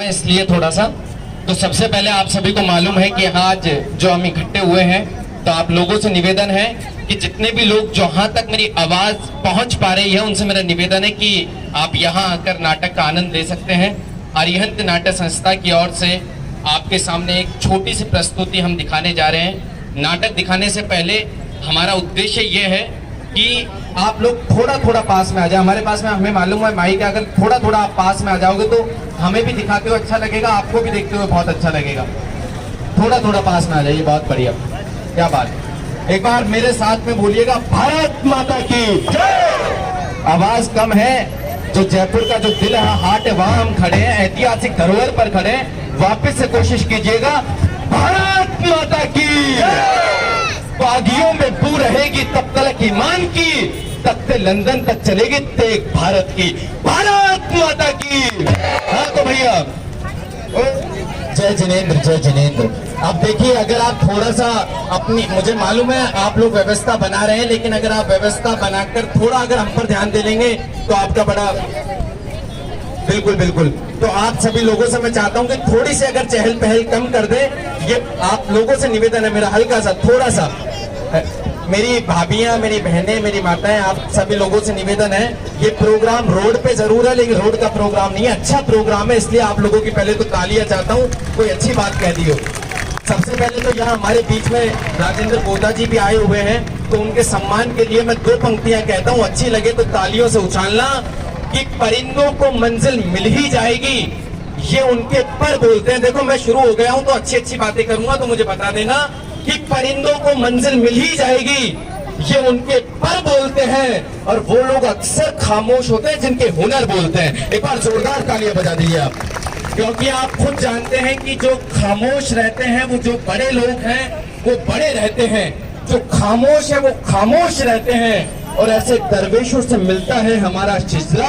मैं इसलिए थोड़ा सा, तो सबसे पहले आप सभी को मालूम है कि आज जो हम इकट्ठे हुए हैं, तो आप लोगों से निवेदन है कि जितने भी लोग जहां तक मेरी आवाज पहुंच पा रही है उनसे मेरा निवेदन है कि आप यहां आकर नाटक का आनंद ले सकते हैं। अरिहंत नाट्य संस्था की ओर से आपके सामने एक छोटी सी प्रस्तुति हम दिखाने जा रहे हैं। नाटक दिखाने से पहले हमारा उद्देश्य ये है कि आप लोग थोड़ा थोड़ा पास में आ जाए हमारे पास में। हमें मालूम है माइक, अगर थोड़ा थोड़ा आप पास में आ जाओगे तो हमें भी दिखाते हुए अच्छा लगेगा, आपको भी देखते हुए बहुत अच्छा लगेगा। थोड़ा थोड़ा पास में आ जाइए, बहुत बढ़िया, क्या बात। एक बार मेरे साथ में बोलिएगा, भारत माता की जय। आवाज कम है, जो जयपुर का जो दिल है, हार्ट है, वहां हम खड़े हैं, ऐतिहासिक धरोहर पर खड़े हैं। वापस से कोशिश कीजिएगा, भारत माता की बागियों में बू रहेगी तब तलक ईमान की, तख्ते लंदन तक चलेगी तेग भारत की, भारत माता की। हाँ तो भैया, जय जिनेंद्र, जय जिनेंद्र। अब देखिए, अगर आप थोड़ा सा अपनी, मुझे मालूम है आप लोग व्यवस्था बना रहे हैं, लेकिन अगर आप व्यवस्था बनाकर थोड़ा अगर हम पर ध्यान दे लेंगे तो आपका बड़ा, बिल्कुल बिल्कुल। तो आप सभी लोगों से मैं चाहता हूं कि थोड़ी सी अगर चहल पहल कम कर दे, ये आप लोगों से निवेदन है मेरा, हल्का सा, थोड़ा सा। मेरी भाभियां, मेरी बहनें, मेरी माताएं, आप सभी लोगों से निवेदन है, ये प्रोग्राम रोड पे जरूर है लेकिन रोड का प्रोग्राम नहीं है, अच्छा प्रोग्राम है, इसलिए आप लोगों की पहले तो तालियां चाहता हूं, कोई अच्छी बात कह दी हो। सबसे पहले तो यहाँ हमारे बीच में राजेंद्र गोदा जी भी आए हुए हैं, तो उनके सम्मान के लिए मैं दो पंक्तियां कहता हूँ, अच्छी लगे तो तालियों से उछालना। कि परिंदों को मंजिल मिल ही जाएगी, ये उनके पर बोलते हैं। देखो मैं शुरू हो गया हूं तो अच्छी अच्छी बातें करूंगा, तो मुझे बता देना कि परिंदों को मंजिल मिल ही जाएगी, ये उनके पर बोलते हैं। और वो लोग अक्सर खामोश होते हैं जिनके हुनर बोलते हैं। एक बार जोरदार तालियां बजा दीजिए आप, क्योंकि आप खुद जानते हैं कि जो खामोश रहते हैं, वो जो बड़े लोग हैं वो बड़े रहते हैं, जो खामोश है वो खामोश रहते हैं। और ऐसे दरवेशों से मिलता है हमारा सिलसिला,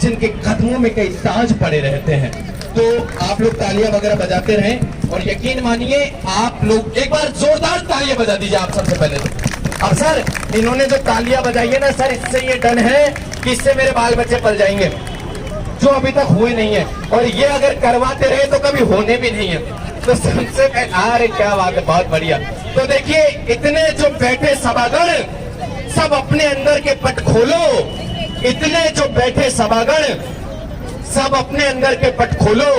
जिनके कदमों में कई ताज पड़े रहते हैं। तो आप लोग तालियां वगैरह बजाते रहें, और यकीन मानिए आप लोग, एक बार जोरदार तालियां बजा दीजिए आप सबसे पहले तो। अब सर, इन्होंने जो तालियां बजाई है ना सर, इससे ये डन है कि इससे मेरे बाल बच्चे पल जाएंगे, जो अभी तक हुए नहीं है, और ये अगर करवाते रहे तो कभी होने भी नहीं है। तो सबसे अरे क्या बात है, बहुत बढ़िया। तो देखिए, इतने जो बैठे सभागण, सब अपने अंदर के पट खोलो। इतने जो बैठे सभागण, सब अपने अंदर के पट खोलो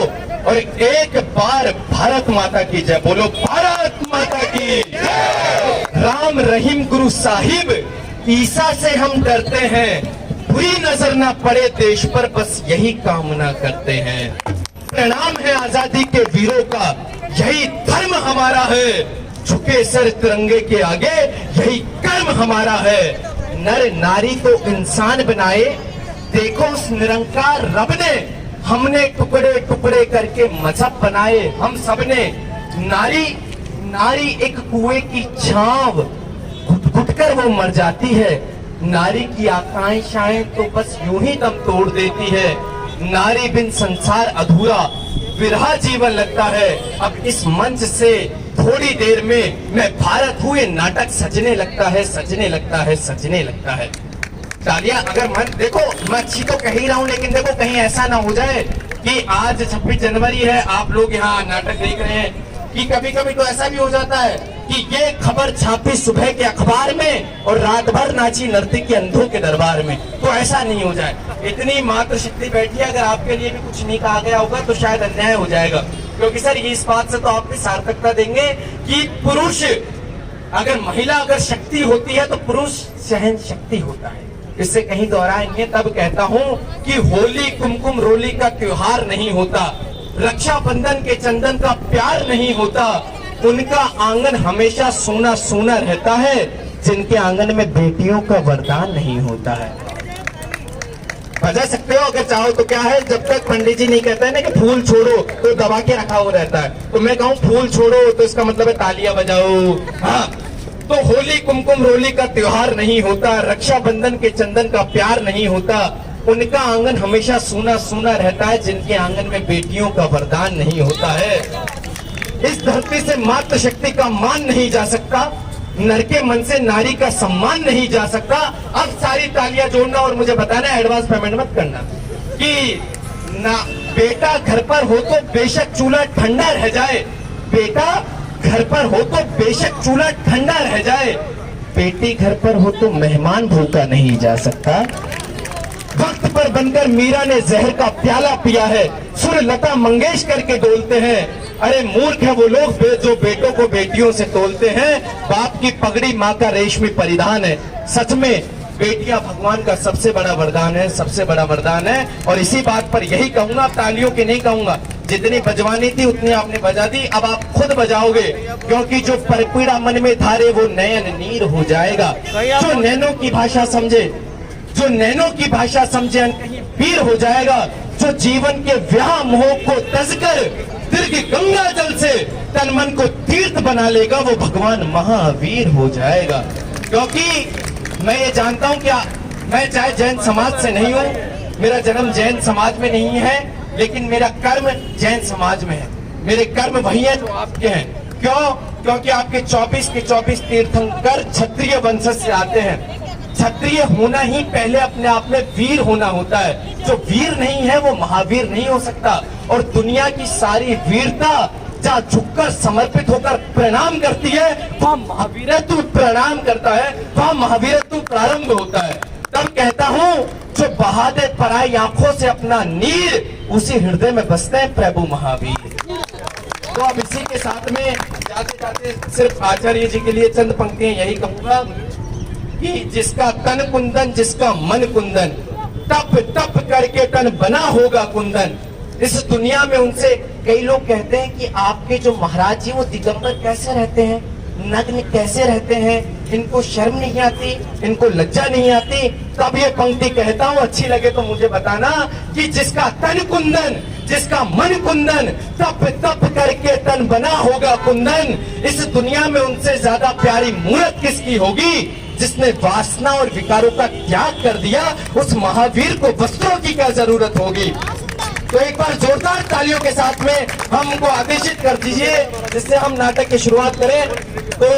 और एक बार भारत माता की जय बोलो, भारत माता की जय। राम रहीम गुरु साहिब, ईसा से हम डरते हैं, बुरी नजर ना पड़े देश पर, बस यही कामना करते हैं। प्रणाम है आजादी के वीरों का, यही धर्म हमारा है, झुके सर तिरंगे के आगे, यही कर्म हमारा है। नर नारी को इंसान बनाए, देखो उस निरंकार रब ने, हमने टुकड़े टुकड़े करके मजहब बनाए हम सबने। नारी नारी एक कुएं की छांव, घुट घुट कर वो मर जाती है। नारी की आकांक्षाएं तो बस यूं ही दम तोड़ देती है। नारी बिन संसार अधूरा, विरहा जीवन लगता है। अब इस मंच से थोड़ी देर में मैं भारत हूँ, ये नाटक सजने लगता है, सजने लगता है, सजने लगता है। तालियां अगर मन, देखो मैं अच्छी तो कह ही रहा हूँ, लेकिन देखो कहीं ऐसा ना हो जाए कि आज 26 जनवरी है, आप लोग यहाँ नाटक देख रहे हैं, कि कभी कभी तो ऐसा भी हो जाता है कि ये खबर छापी सुबह के अखबार में और रात भर नाची नर्तकी अंधों के दरबार में, तो ऐसा नहीं हो जाए। इतनी मातृशक्ति बैठी है, अगर आपके लिए भी कुछ नहीं कहा गया होगा तो शायद अन्याय हो जाएगा। क्योंकि सर ये इस बात से तो आपकी सार्थकता देंगे कि पुरुष, अगर महिला अगर शक्ति होती है तो पुरुष सहन शक्ति होता है। इससे कहीं दोहराएंगे, तब कहता हूँ कि होली कुमकुम रोली का त्योहार नहीं होता, रक्षाबंधन के चंदन का प्यार नहीं होता, उनका आंगन हमेशा सोना सोना रहता है, जिनके आंगन में बेटियों का वरदान नहीं होता है। बजा सकते हो अगर चाहो तो। क्या है, जब तक पंडित जी नहीं कहते हैं ना कि फूल छोड़ो, तो दबा के रखा हुआ रहता है, तो मैं कहूँ फूल छोड़ो तो इसका मतलब है तालियां बजाओ। हाँ, तो होली कुमकुम रोली का त्योहार नहीं होता, रक्षाबंधन के चंदन का प्यार नहीं होता, उनका आंगन हमेशा सोना सोना रहता है, जिनके आंगन में बेटियों का वरदान नहीं होता है। इस धरती से मातृशक्ति का मान नहीं जा सकता, नर के मन से नारी का सम्मान नहीं जा सकता। अब सारी तालियां जोड़ना और मुझे बताना, एडवांस पेमेंट मत करना कि ना बेटा घर पर हो तो बेशक चूल्हा ठंडा रह जाए, बेटा घर पर हो तो बेशक चूल्हा ठंडा रह जाए, बेटी घर पर हो तो मेहमान भूखा नहीं जा सकता। वक्त पर बनकर मीरा ने जहर का प्याला पिया है, सुर लता मंगेशकर के डोलते हैं। अरे मूर्ख है वो लोग जो बेटों को बेटियों से तोलते हैं। बाप की पगड़ी माँ का रेशमी परिधान है। सच में बेटियां भगवान का सबसे बड़ा वरदान है, सबसे बड़ा वरदान है। और इसी बात पर यही कहूंगा, तालियों की नहीं कहूंगा, जितनी बजवानी थी उतनी आपने बजा दी, अब आप खुद बजाओगे, क्योंकि जो परपीड़ा मन में धारे वो नयन नीर हो जाएगा। जो नैनों की भाषा समझे, जो नैनों की भाषा समझे कहीं वीर हो जाएगा। जो जीवन के व्याह मोह को तजकर दीर्घ गंगा जल से तन मन को तीर्थ बना लेगा, वो भगवान महावीर हो जाएगा। क्योंकि मैं ये जानता हूं कि मैं चाहे जैन समाज से नहीं हूं, मेरा जन्म जैन समाज में नहीं है, लेकिन मेरा कर्म जैन समाज में है। मेरे कर्म वही है जो आपके हैं। क्यों? क्योंकि आपके 24 के 24 तीर्थंकर क्षत्रिय वंश से आते हैं। क्षत्रिय होना ही पहले अपने आप में वीर होना होता है। जो वीर नहीं है वो महावीर नहीं हो सकता। और दुनिया की सारी वीरता जहाँ झुककर समर्पित होकर प्रणाम करती है, वहाँ महावीरत्व प्रणाम करता है, वहाँ महावीरत्व प्रारंभ होता है। तब कहता हूँ, जो बहा दे पराई आंखों से अपना नीर, उसी हृदय में बसते हैं प्रभु महावीर। तो अब इसी के साथ में जाते जाते सिर्फ आचार्य जी के लिए चंद पंक्तियां यही कहूंगा कि जिसका तन कुंदन, जिसका मन कुंदन, तप तप करके तन बना होगा कुंदन। इस दुनिया में उनसे कई लोग कहते हैं कि आपके जो महाराज जी वो दिगंबर कैसे रहते हैं, नग्न कैसे रहते हैं, इनको शर्म नहीं आती, इनको लज्जा नहीं आती। तब ये पंक्ति कहता हूँ, अच्छी लगे तो मुझे बताना, कि जिसका तन कुंदन, जिसका मन कुंदन, तप तप करके तन बना होगा कुंदन। इस दुनिया में उनसे ज्यादा प्यारी मूर्त किसकी होगी, जिसने वासना और विकारों का त्याग कर दिया। उस महावीर को वस्त्रों की क्या जरूरत होगी। तो एक बार जोरदार तालियों के साथ में हमको आदेशित कर दीजिए, जिससे हम नाटक की शुरुआत करें। तो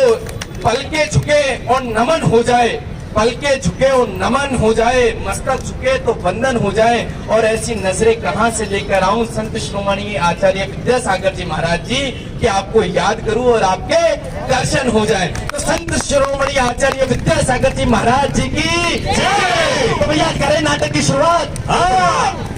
पलके झुके और नमन हो जाए, पलके झुके और नमन हो जाए, मस्तक झुके तो वंदन हो जाए। और ऐसी नजरें कहां से लेकर आऊं संत श्रोमणी आचार्य विद्यासागर जी महाराज जी, कि आपको याद करूं और आपके दर्शन हो जाए। तो संत श्रोमणी आचार्य विद्यासागर जी महाराज जी की जय। तो भैया करें नाटक की शुरुआत। हाँ।